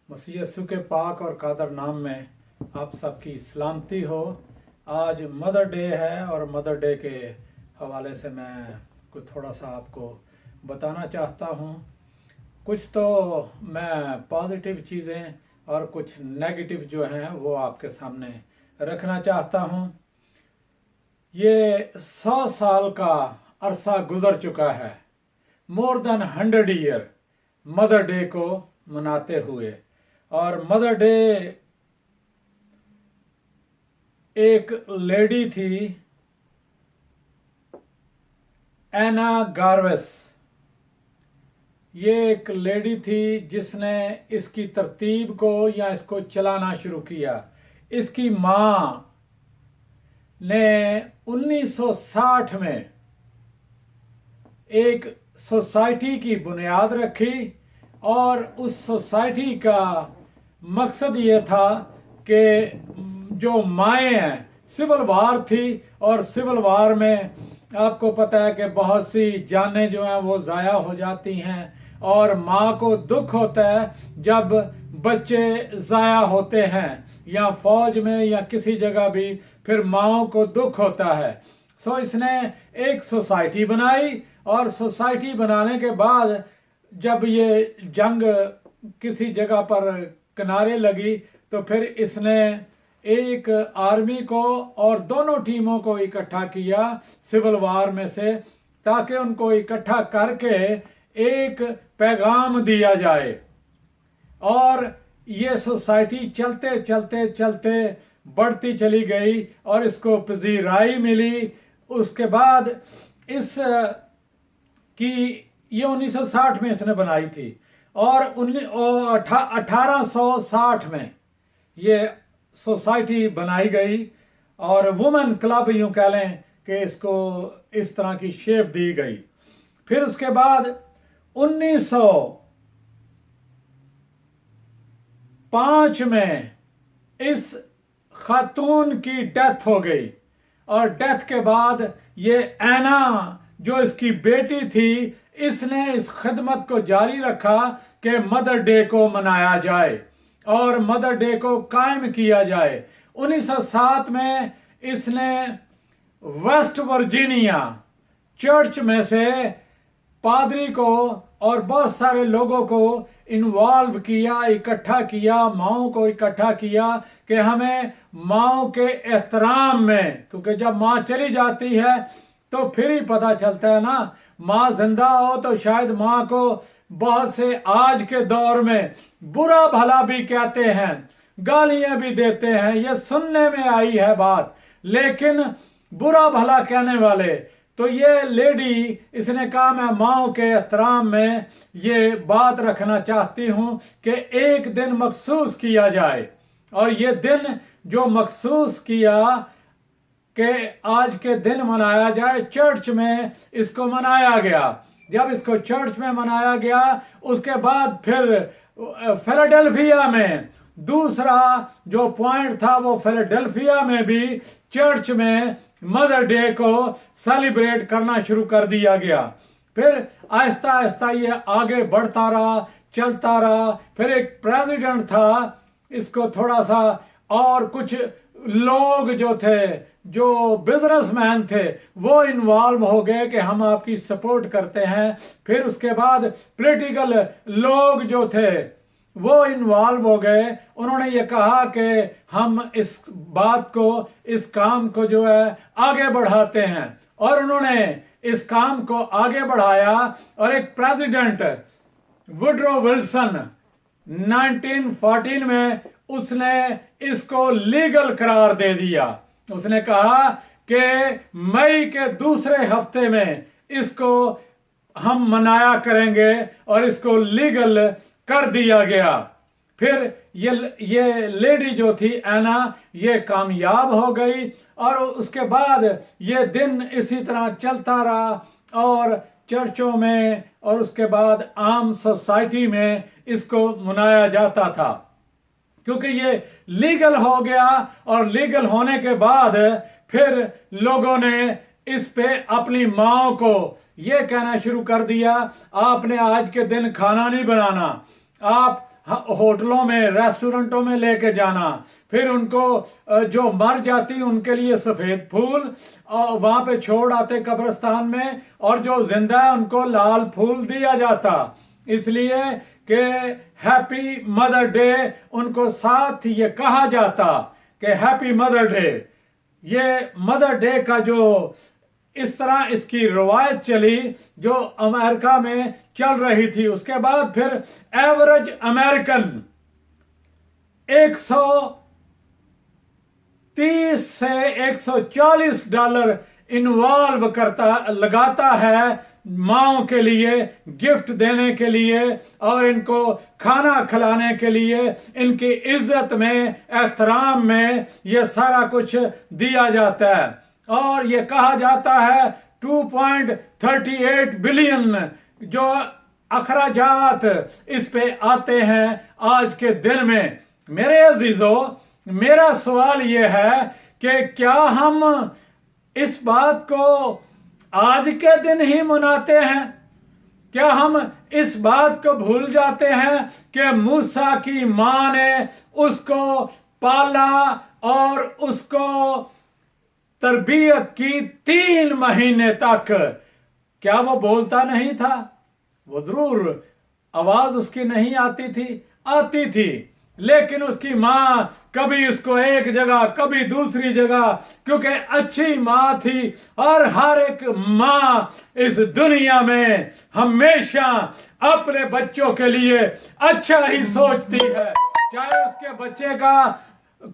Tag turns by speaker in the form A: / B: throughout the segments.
A: मसीह यीशु के पाक और कादर नाम में आप सबकी सलामती हो। आज मदर डे है और मदर डे के हवाले से मैं कुछ थोड़ा सा आपको बताना चाहता हूँ। कुछ तो मैं पॉजिटिव चीज़ें और कुछ नेगेटिव जो हैं वो आपके सामने रखना चाहता हूँ। ये 100 साल का अरसा गुजर चुका है, more than 100 year mother day को मनाते हुए। और मदर डे एक लेडी थी, एना गार्वेस। ये एक लेडी थी जिसने इसकी तरतीब को या इसको चलाना शुरू किया। इसकी माँ ने 1960 में एक सोसाइटी की बुनियाद रखी और उस सोसाइटी का मकसद ये था कि जो माएँ हैं, सिविल वार थी और सिविल वार में आपको पता है कि बहुत सी जानें जो हैं वो ज़ाया हो जाती हैं और माँ को दुख होता है जब बच्चे ज़ाया होते हैं, या फौज में या किसी जगह भी फिर माँओं को दुख होता है। सो इसने एक सोसाइटी बनाई और सोसाइटी बनाने के बाद जब ये जंग किसी जगह पर किनारे लगी तो फिर इसने एक आर्मी को और दोनों टीमों को इकट्ठा किया सिविल वार में से, ताकि उनको इकट्ठा करके एक पैगाम दिया जाए। और ये सोसाइटी चलते चलते चलते बढ़ती चली गई और इसको पजीराई मिली। उसके बाद इस की ये 1960 में इसने बनाई थी और 1860 में ये सोसाइटी बनाई गई और वुमेन क्लब यूं कह लें कि इसको इस तरह की शेप दी गई। फिर उसके बाद 1905 में इस खातून की डेथ हो गई और डेथ के बाद ये एना जो इसकी बेटी थी, इसने इस खिदमत को जारी रखा कि मदर डे को मनाया जाए और मदर डे को कायम किया जाए। 1907 में इसने वेस्ट वर्जीनिया चर्च में से पादरी को और बहुत सारे लोगों को इन्वॉल्व किया, इकट्ठा किया, माँओं को इकट्ठा किया कि हमें माँओं के एहतराम में, क्योंकि जब माँ चली जाती है तो फिर ही पता चलता है ना, माँ जिंदा हो तो शायद माँ को बहुत से आज के दौर में बुरा भला भी कहते हैं, गालियां भी देते हैं, ये सुनने में आई है बात। लेकिन बुरा भला कहने वाले तो ये लेडी, इसने कहा मैं माँ के एहतराम में ये बात रखना चाहती हूँ कि एक दिन मखसूस किया जाए। और ये दिन जो मखसूस किया कि आज के दिन मनाया जाए, चर्च में इसको मनाया गया। जब इसको चर्च में मनाया गया उसके बाद फिर फिलाडेल्फिया में दूसरा जो पॉइंट था वो फिलाडेल्फिया में भी चर्च में मदर डे को सेलिब्रेट करना शुरू कर दिया गया। फिर आहिस्ता आहिस्ता ये आगे बढ़ता रहा, चलता रहा। फिर एक प्रेसिडेंट था, इसको थोड़ा सा और कुछ लोग जो थे, जो बिजनेसमैन थे, वो इन्वॉल्व हो गए कि हम आपकी सपोर्ट करते हैं। फिर उसके बाद पॉलिटिकल लोग जो थे वो इन्वॉल्व हो गए। उन्होंने ये कहा कि हम इस बात को, इस काम को जो है आगे बढ़ाते हैं, और उन्होंने इस काम को आगे बढ़ाया। और एक प्रेसिडेंट वुडरो विल्सन 1914 में उसने इसको लीगल करार दे दिया। उसने कहा कि मई के दूसरे हफ्ते में इसको हम मनाया करेंगे और इसको लीगल कर दिया गया। फिर ये लेडी जो थी एना, ये कामयाब हो गई और उसके बाद ये दिन इसी तरह चलता रहा और चर्चों में और उसके बाद आम सोसाइटी में इसको मनाया जाता था, क्योंकि ये लीगल हो गया। और लीगल होने के बाद फिर लोगों ने इस पे अपनी माँ को ये कहना शुरू कर दिया, आपने आज के दिन खाना नहीं बनाना, आप होटलों में, रेस्टोरेंटों में लेके जाना, फिर उनको जो मर जाती उनके लिए सफेद फूल वहां पे छोड़ आते कब्रिस्तान में, और जो जिंदा है उनको लाल फूल दिया जाता, इसलिए कि हैप्पी मदर डे उनको साथ ये कहा जाता कि हैप्पी मदर डे। ये मदर डे का जो इस तरह इसकी रवायत चली जो अमेरिका में चल रही थी। उसके बाद फिर एवरेज अमेरिकन 130 से 140 डॉलर इन्वॉल्व लगाता है माओ के लिए, गिफ्ट देने के लिए और इनको खाना खिलाने के लिए, इनकी इज्जत में, एहतराम में ये सारा कुछ दिया जाता है। और ये कहा जाता है 2.38 बिलियन जो अखराजात इस पे आते हैं आज के दिन में। मेरे अजीजों, मेरा सवाल ये है कि क्या हम इस बात को आज के दिन ही मनाते हैं? क्या हम इस बात को भूल जाते हैं कि मूसा की मां ने उसको पाला और उसको तरबियत की 3 महीने तक? क्या वो बोलता नहीं था? वो जरूर आवाज उसकी नहीं आती थी, लेकिन उसकी मां कभी उसको एक जगह कभी दूसरी जगह, क्योंकि अच्छी मां थी। और हर एक मां इस दुनिया में हमेशा अपने बच्चों के लिए अच्छा ही सोचती है, चाहे उसके बच्चे का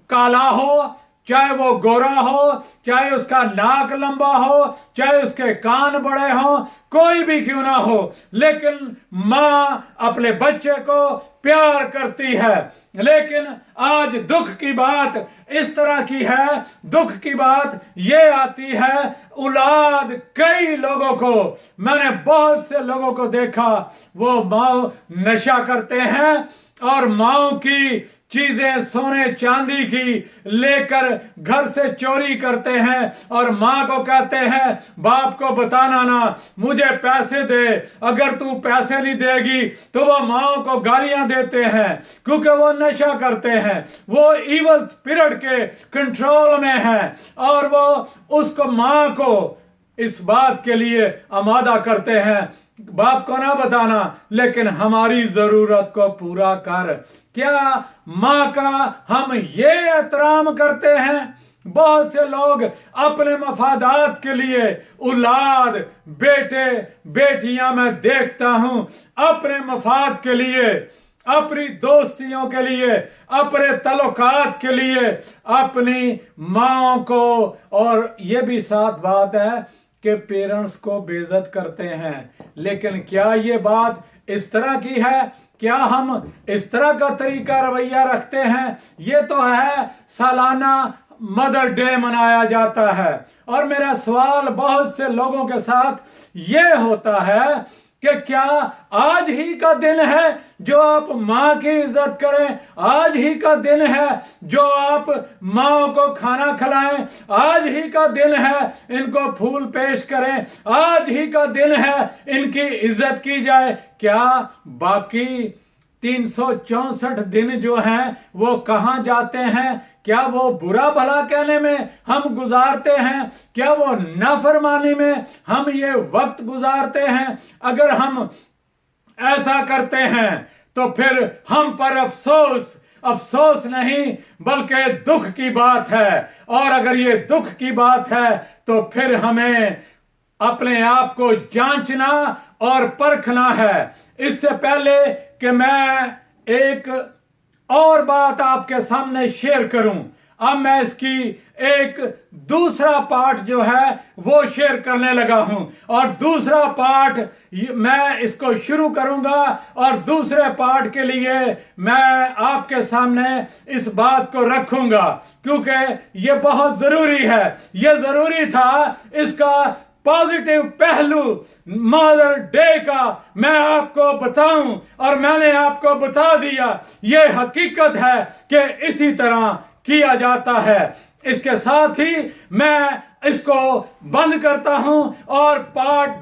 A: काला हो, चाहे वो गोरा हो, चाहे उसका नाक लंबा हो, चाहे उसके कान बड़े हो, कोई भी क्यों ना हो, लेकिन मां अपने बच्चे को प्यार करती है। लेकिन आज दुख की बात इस तरह की है, दुख की बात ये आती है, औलाद कई लोगों को, मैंने बहुत से लोगों को देखा, वो माँ नशा करते हैं और माओ की चीजें सोने चांदी की लेकर घर से चोरी करते हैं और मां को कहते हैं बाप को बताना ना, मुझे पैसे दे, अगर तू पैसे नहीं देगी तो वो माओ को गालियां देते हैं क्योंकि वो नशा करते हैं, वो इवल स्पिरिट के कंट्रोल में है और वो उसको मां को इस बात के लिए आमादा करते हैं बाप को ना बताना, लेकिन हमारी जरूरत को पूरा कर। क्या मां का हम ये एहतराम करते हैं? बहुत से लोग अपने मफादात के लिए, औलाद, बेटे बेटियां मैं देखता हूं, अपने मफाद के लिए, अपनी दोस्तियों के लिए, अपने तल्लुकात के लिए अपनी मां को, और ये भी साथ बात है कि पेरेंट्स को बेइज्जत करते हैं। लेकिन क्या ये बात इस तरह की है? क्या हम इस तरह का तरीका रवैया रखते हैं? ये तो है सालाना मदर डे मनाया जाता है, और मेरा सवाल बहुत से लोगों के साथ ये होता है कि क्या आज ही का दिन है जो आप माँ की इज्जत करें? आज ही का दिन है जो आप माँ को खाना खिलाएं? आज ही का दिन है इनको फूल पेश करें? आज ही का दिन है इनकी इज्जत की जाए? क्या बाकी 364 दिन जो हैं वो कहाँ जाते हैं? क्या वो बुरा भला कहने में हम गुजारते हैं? क्या वो नाफरमानी में हम ये वक्त गुजारते हैं? अगर हम ऐसा करते हैं तो फिर हम पर अफसोस नहीं बल्कि दुख की बात है। और अगर ये दुख की बात है तो फिर हमें अपने आप को जांचना और परखना है। इससे पहले कि मैं एक और बात आपके सामने शेयर करूं, अब मैं इसकी एक दूसरा पार्ट जो है वो शेयर करने लगा हूं, और दूसरा पार्ट मैं इसको शुरू करूंगा और दूसरे पार्ट के लिए मैं आपके सामने इस बात को रखूंगा क्योंकि ये बहुत जरूरी है। ये जरूरी था इसका पॉजिटिव पहलू मदर डे का मैं आपको बताऊं, और मैंने आपको बता दिया। ये हकीकत है कि इसी तरह किया जाता है, इसके साथ ही मैं इसको बंद करता हूं और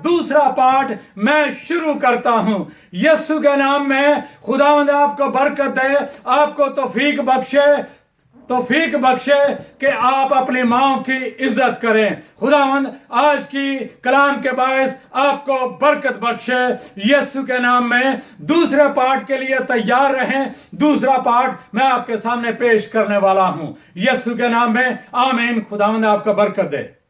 A: दूसरा पार्ट मैं शुरू करता हूं। यीशु के नाम में खुदावंद आपको बरकत दे, आपको तौफीक बख्शे कि आप अपनी माओ की इज्जत करें। खुदावंद आज की कलाम के बायस आपको बरकत बख्शे। यीशु के नाम में दूसरे पार्ट के लिए तैयार रहें। दूसरा पार्ट मैं आपके सामने पेश करने वाला हूं। यीशु के नाम में आमीन। खुदावंद आपको बरकत दे।